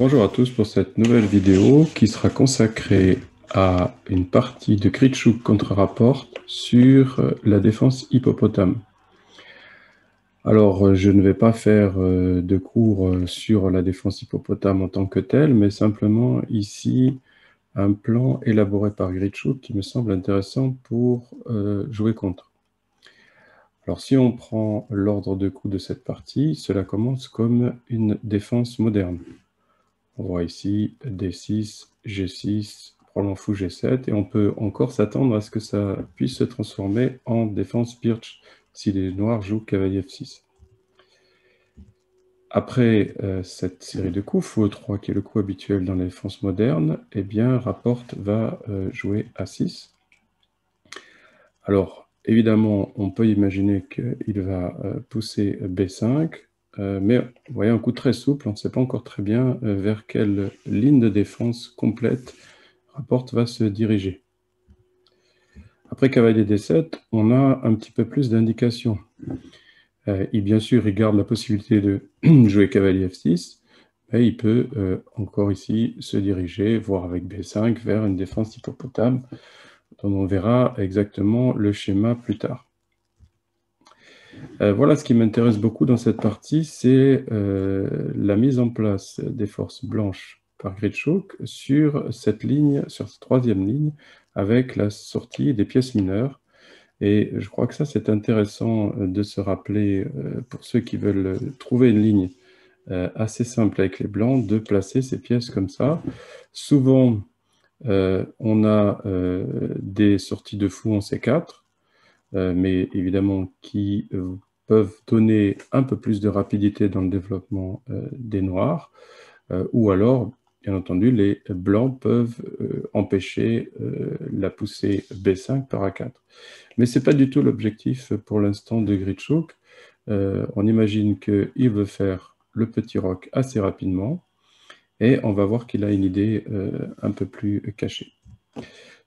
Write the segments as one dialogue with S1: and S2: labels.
S1: Bonjour à tous pour cette nouvelle vidéo qui sera consacrée à une partie de Gritchouk contre Rapport sur la défense hippopotame. Alors, je ne vais pas faire de cours sur la défense hippopotame en tant que telle, mais simplement ici un plan élaboré par Gritchouk qui me semble intéressant pour jouer contre. Alors, si on prend l'ordre de coups de cette partie, cela commence comme une défense moderne. On voit ici D6, G6, probablement fou G7, et on peut encore s'attendre à ce que ça puisse se transformer en défense birch si les noirs jouent cavalier F6. Après cette série de coups, fou E3, qui est le coup habituel dans les défenses modernes, eh bien, Rapporte va jouer A6. Alors, évidemment, on peut imaginer qu'il va pousser B5, mais vous voyez, un coup très souple, on ne sait pas encore très bien vers quelle ligne de défense complète Rapporte va se diriger. Après cavalier D7, on a un petit peu plus d'indications. Et bien sûr, il garde la possibilité de jouer cavalier F6, mais il peut encore ici se diriger, voire avec B5, vers une défense hippopotame, dont on verra exactement le schéma plus tard. Voilà ce qui m'intéresse beaucoup dans cette partie, c'est la mise en place des forces blanches par Gritchouk sur cette ligne, sur cette troisième ligne, avec la sortie des pièces mineures. Et je crois que ça, c'est intéressant de se rappeler, pour ceux qui veulent trouver une ligne assez simple avec les blancs, de placer ces pièces comme ça. Souvent, on a des sorties de fou en C4, mais évidemment qui peuvent donner un peu plus de rapidité dans le développement des noirs, ou alors, bien entendu, les blancs peuvent empêcher la poussée B5 par A4. Mais ce n'est pas du tout l'objectif pour l'instant de Gritchouk. On imagine qu'il veut faire le petit roc assez rapidement, et on va voir qu'il a une idée un peu plus cachée.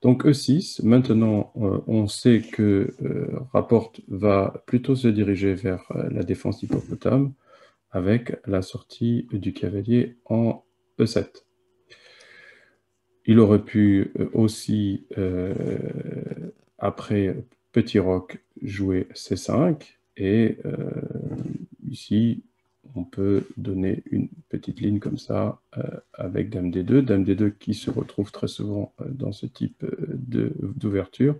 S1: Donc E6, maintenant on sait que Rapporte va plutôt se diriger vers la défense hippopotame avec la sortie du cavalier en E7. Il aurait pu aussi, après petit roc, jouer C5, et ici on peut donner une petite ligne comme ça avec Dame D2 qui se retrouve très souvent dans ce type d'ouverture,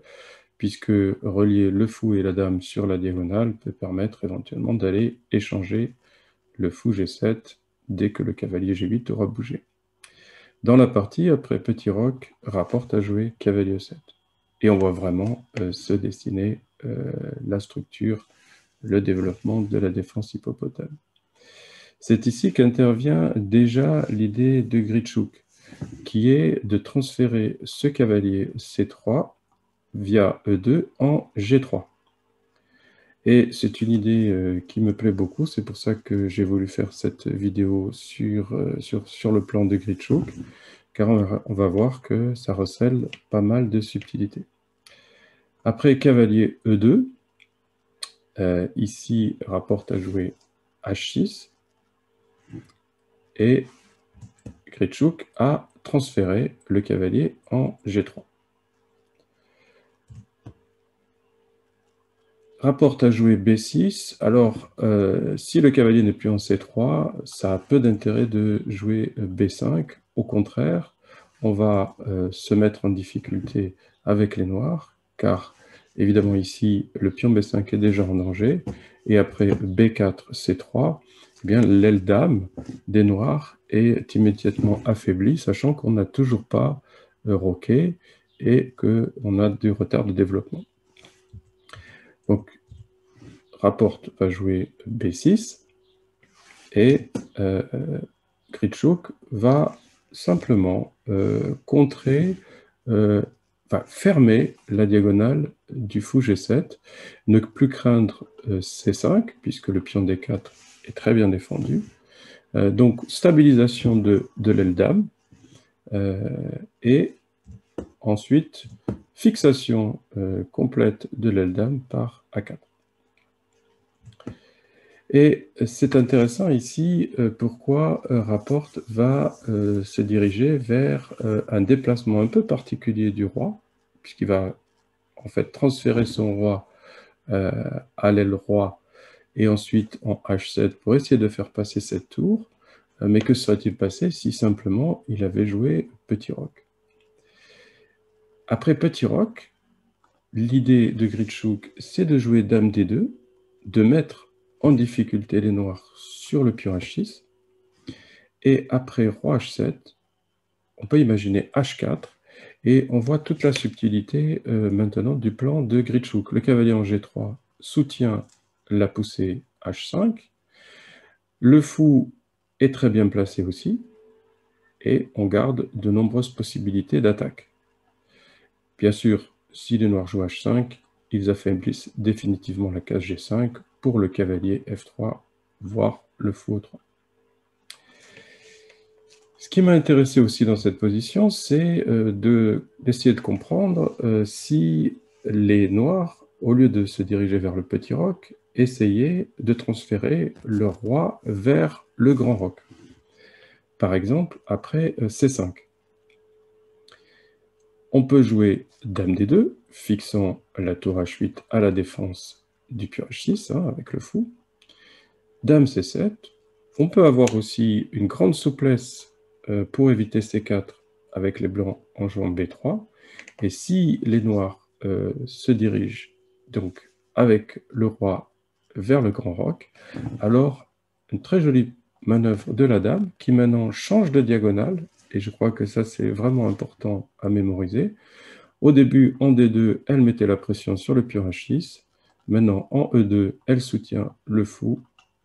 S1: puisque relier le fou et la dame sur la diagonale peut permettre éventuellement d'aller échanger le fou G7 dès que le cavalier G8 aura bougé. Dans la partie, après petit roc, Rapporte à jouer cavalier E7. Et on voit vraiment se dessiner la structure, le développement de la défense hippopotame. C'est ici qu'intervient déjà l'idée de Gritchouk, qui est de transférer ce cavalier C3 via E2 en G3. Et c'est une idée qui me plaît beaucoup, c'est pour ça que j'ai voulu faire cette vidéo sur le plan de Gritchouk, car on va voir que ça recèle pas mal de subtilités. Après cavalier E2, ici Rapporte à jouer H6, et Gritchouk a transféré le cavalier en G3. Rapporte à jouer B6. Alors, si le cavalier n'est plus en C3, ça a peu d'intérêt de jouer B5. Au contraire, on va se mettre en difficulté avec les noirs, car évidemment ici, le pion B5 est déjà en danger, et après B4, C3, eh bien, l'aile dame des noirs est immédiatement affaiblie, sachant qu'on n'a toujours pas roqué et qu'on a du retard de développement. Donc, Rapporte va jouer B6, et Gritchouk va simplement contrer, fermer la diagonale du fou G7, ne plus craindre C5, puisque le pion D4 est très bien défendu. Donc, stabilisation de l'aile dame, et ensuite, fixation complète de l'aile dame par A4. Et c'est intéressant ici pourquoi Rapporte va se diriger vers un déplacement un peu particulier du roi, puisqu'il va en fait transférer son roi à l'aile roi et ensuite en H7 pour essayer de faire passer cette tour. Mais que serait-il passé si simplement il avait joué petit roc? Après petit roc, l'idée de Gritchouk, c'est de jouer dame D2, de mettre en difficulté les noirs sur le pion H6, et après roi H7, on peut imaginer H4, et on voit toute la subtilité maintenant du plan de Gritchouk. Le cavalier en G3 soutient la poussée H5, le fou est très bien placé aussi, et on garde de nombreuses possibilités d'attaque. Bien sûr, si les noirs jouent H5, ils affaiblissent définitivement la case G5 pour le cavalier F3, voire le fou E3. Ce qui m'a intéressé aussi dans cette position, c'est d'essayer de comprendre si les noirs, au lieu de se diriger vers le petit roc, essayaient de transférer leur roi vers le grand roc. Par exemple, après C5. On peut jouer dame D2, fixant la tour H8 à la défense du pion H6, avec le fou. Dame C7. On peut avoir aussi une grande souplesse pour éviter C4 avec les blancs en jouant B3. Et si les noirs se dirigent donc avec le roi vers le grand roc, alors une très jolie manœuvre de la dame qui maintenant change de diagonale, et je crois que ça c'est vraiment important à mémoriser. Au début, en D2, elle mettait la pression sur le pion H6. Maintenant, en E2, elle soutient le fou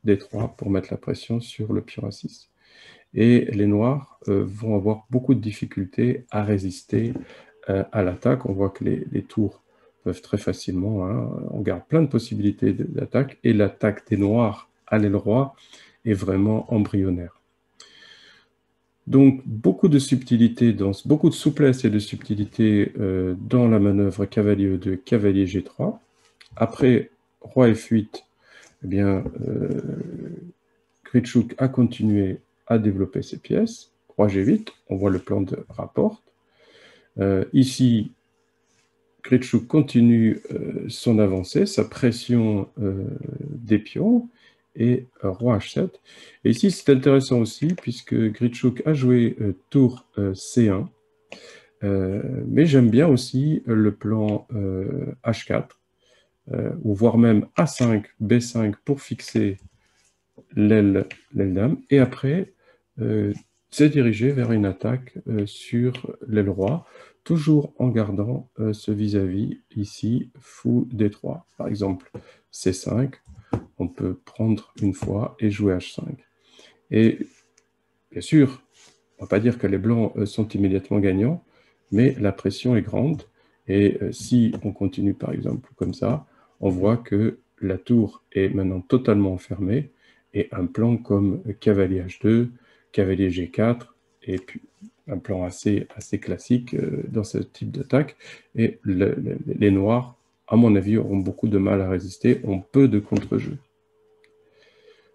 S1: D3 pour mettre la pression sur le pion A6. Et les noirs vont avoir beaucoup de difficultés à résister à l'attaque. On voit que les tours peuvent très facilement, on garde plein de possibilités d'attaque, et l'attaque des noirs à l'aile roi est vraiment embryonnaire. Donc, beaucoup de subtilité, beaucoup de souplesse et de subtilité dans la manœuvre cavalier E2, cavalier G3. Après roi F8, eh bien, Gritchouk a continué à développer ses pièces. Roi G8, on voit le plan de Rapporte. Ici, Gritchouk continue son avancée, sa pression des pions, et roi H7. Et ici, c'est intéressant aussi, puisque Gritchouk a joué tour C1, mais j'aime bien aussi le plan H4, ou voire même A5, B5 pour fixer l'aile dame, et après, s'est dirigé vers une attaque sur l'aile roi, toujours en gardant ce vis-à-vis ici, fou D3. Par exemple, C5, on peut prendre une fois et jouer H5. Et bien sûr, on ne va pas dire que les blancs sont immédiatement gagnants, mais la pression est grande, et si on continue par exemple comme ça, on voit que la tour est maintenant totalement enfermée, et un plan comme cavalier H2, cavalier G4, et puis un plan assez classique dans ce type d'attaque, et les noirs, à mon avis, auront beaucoup de mal à résister, ont peu de contre-jeu.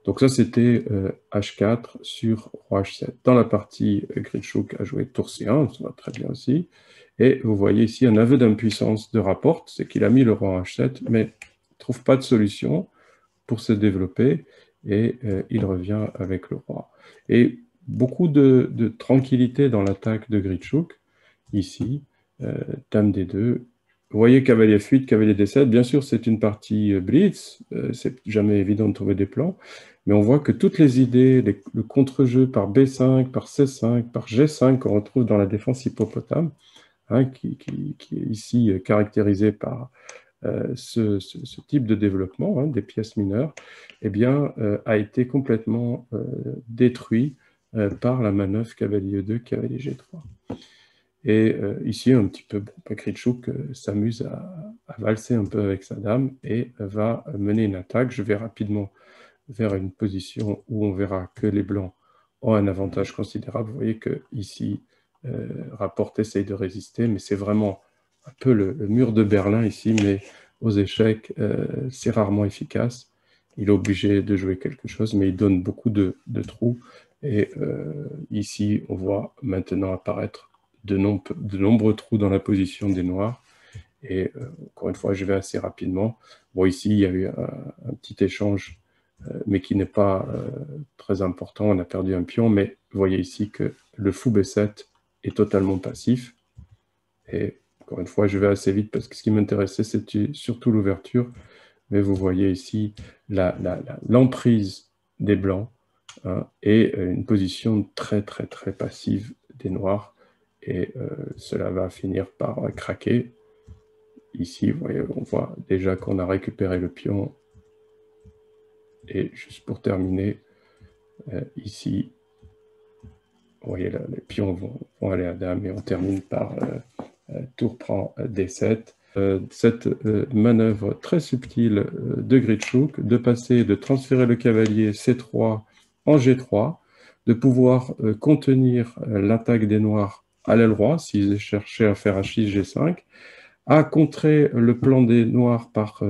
S1: Donc ça, c'était H4 sur roi H7. Dans la partie, Gritchouk a joué tour C1, ça va très bien aussi. Et vous voyez ici un aveu d'impuissance de Rapporte, c'est qu'il a mis le roi en H7, mais il ne trouve pas de solution pour se développer, et il revient avec le roi. Et beaucoup de tranquillité dans l'attaque de Gritchouk, ici, dame D2. Vous voyez cavalier F8, cavalier D7, bien sûr c'est une partie blitz, c'est jamais évident de trouver des plans, mais on voit que toutes les idées, le contre-jeu par B5, par C5, par G5 qu'on retrouve dans la défense hippopotame, qui est ici caractérisé par ce type de développement des pièces mineures, eh bien, a été complètement détruit par la manœuvre cavalier E2, cavalier G3. Et ici, un petit peu, Gritchouk s'amuse à valser un peu avec sa dame et va mener une attaque. Je vais rapidement vers une position où on verra que les blancs ont un avantage considérable. Vous voyez que ici, Rapporte essaye de résister, mais c'est vraiment un peu le mur de Berlin ici, mais aux échecs, c'est rarement efficace. il est obligé de jouer quelque chose, mais il donne beaucoup de trous. Et ici, on voit maintenant apparaître de nombreux trous dans la position des noirs. Et encore une fois, je vais assez rapidement. Bon, ici, il y a eu un petit échange, mais qui n'est pas très important. On a perdu un pion, mais vous voyez ici que le fou B7 est totalement passif. Et encore une fois, je vais assez vite parce que ce qui m'intéressait, c'était surtout l'ouverture. Mais vous voyez ici l'emprise des blancs, hein, et une position très passive des noirs. Et cela va finir par craquer. Ici, vous voyez, on voit déjà qu'on a récupéré le pion. Et juste pour terminer, ici, vous voyez, là, les pions vont aller à dame et on termine par tour prend D7. Cette manœuvre très subtile de Gritschuk, de passer, de transférer le cavalier C3 en G3, de pouvoir contenir l'attaque des noirs à l'aile droite, s'ils cherchaient à faire H6, G5, à contrer le plan des noirs par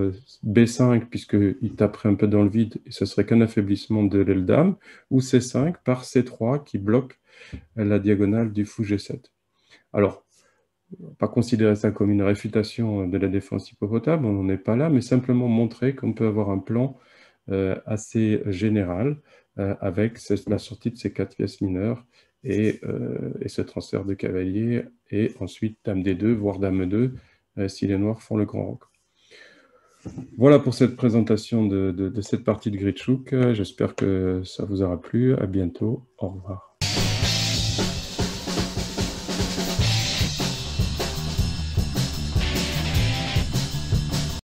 S1: B5, puisqu'il taperait un peu dans le vide, et ce serait qu'un affaiblissement de l'aile dame, ou C5 par C3 qui bloque la diagonale du fou G7. Alors, on ne va pas considérer ça comme une réfutation de la défense hippopotame, on n'en est pas là, mais simplement montrer qu'on peut avoir un plan assez général avec la sortie de ces 4 pièces mineures et ce transfert de cavalier, et ensuite dame D2, voire dame E2, si les noirs font le grand roc. Voilà pour cette présentation de cette partie de Gritschuk. J'espère que ça vous aura plu. À bientôt. Au revoir.